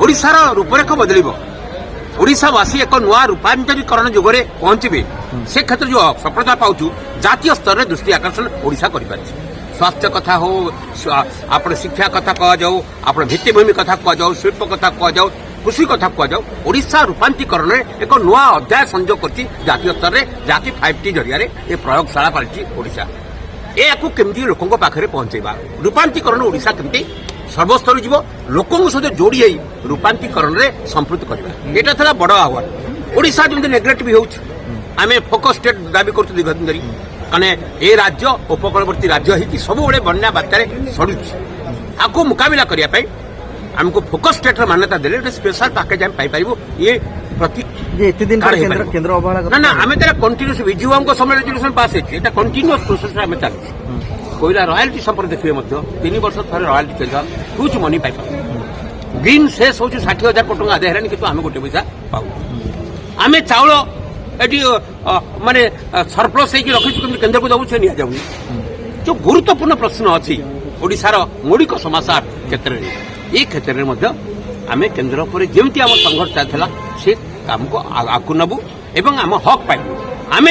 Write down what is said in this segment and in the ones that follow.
ओडिशार रूपरेख बदल ओडिशावासी एक नुआ रूपांतरीकरण जुगरे पहुंचे से क्षेत्र जो सफलता पाऊँ जातीय स्तर में दृष्टि आकर्षण ओडिशा कर स्वास्थ्य कथा हो आप शिक्षा कथा कह जाऊ आप भित्तिभूमि कथा कह जाऊ शिल्प कथा कह जाऊ कृषि कथा कह जाऊ ओडिशा रूपांतरीकरण एक नुआ अध्याय संयोग कर जातीय स्तर में जाति 5T जरिया ये प्रयोगशाला पलटि ओडिशा या केमती लोकों पाखे पहुंचेबा रूपांतरीकरण ओडिशा केमती सर्वस्तर जीव लोकों सहित जोड़ी रूपांतरीकरण में संपृक्त करवा यहाँ था बड़ आह्वान ओडिशा जमी नेग्लेक्ट भी होमें फोकस स्टेट दाबी कर दीर्घ दिन धरी कने ए राज्य उपकूलवर्ती राज्य होती सब बन्या बात्यार सड़ुची आपको मुकाबला करने आमको फोकस स्टेट मान्यता देले स्पेशल पैकेज आम पाई ये प्रति ना आम कंटिन्यूस विजुआम समय रेजोल्यूशन पास होती कंटिन्यूस प्रोसेस आम चलती कोईला रॉयल्टी संपर्क देखिए 3 वर्ष थे रॉयल्टी चेंज ह्यूज मनी पाई ग्रीन शेष हूँ 60,000 कोटी टका आदाय है कि आम गोटे पैसा पाऊ आम चाउल ये माने सरप्लस होगी रखी केन्द्र को दबू से नि जाऊनी जो गुरुत्वपूर्ण प्रश्न अच्छी ओडिशार मौलिक समस्या क्षेत्र में ये क्षेत्र में आम केन्द्र पर जमी आम संघर्ष चलता से काम को आगू नबू एवं आम हक पाइबू आम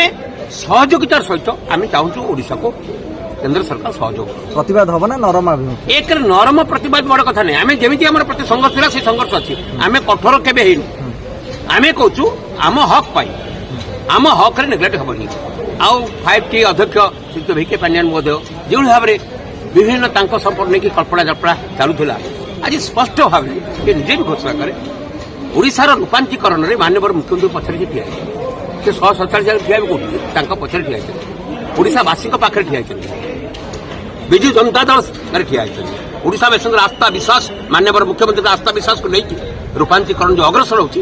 सहयोगितार सहित आम चाहूँ ओडिशा को केन्द्र सरकार सहयोग प्रतिवाद हम ना नरम एक नरम प्रतिवाद बड़ कथा नहीं आम जमी आम प्रति संघर्ष था से संघर्ष अच्छी आम कठोर केवे आम कहूँ आम हक पाई आम हक नेग्लेक्ट हेनी आउ 5T अध्यक्ष श्री भिके पांडियान महोदय जो भाव में विभिन्न संपर्क नहीं कल्पना जल्पना चलूला आज स्पष्ट भाव में निजे भी घोषणा करे ओडिशार रूपांतरीकरण में माननीय मुख्यमंत्री पछरे ठिया से 147 ठिया कौटी पछरे ठिया ओडिशावासी पाखे ठिया विजु जनता दल ठिया ओडिशा बेसन आस्था विश्वास माननीय मुख्यमंत्री आस्था विश्वास को लेकिन रूपांतरीकरण जो अग्रसर होती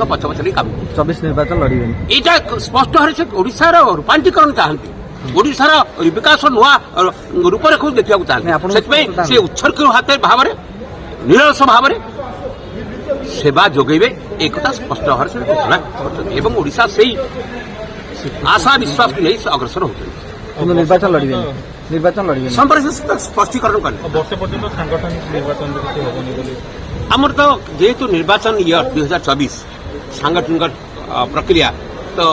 पछ पछरे काम 24 निर्वाचन लड़े यहाँ स्पष्ट भाव से ओडिशार रूपांतरीकरण चाहती ओडिशार विकास नुआ रूपरेख देखा चाहते से उत्सर्ग भाव में निरस भाव में सेवा जोगेबे एक स्पष्ट भाव से घोषणा कर ओडिशा से आशा विश्वास को नहीं अग्रसर होते निर्वाचन लड़े संपर्क स्पष्टीकरण करें आमर तो जेहेतु निर्वाचन ईयर 2024 सांगठनिक प्रक्रिया तो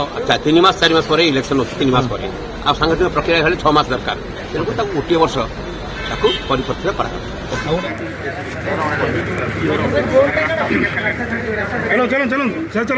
3 मास 4 मास पर इलेक्शन अच्छे 3 मास पर आ सांगठनिक प्रक्रिया 6 मास दरकार तेणुक गोटे वर्ष परिपक्व कर चलो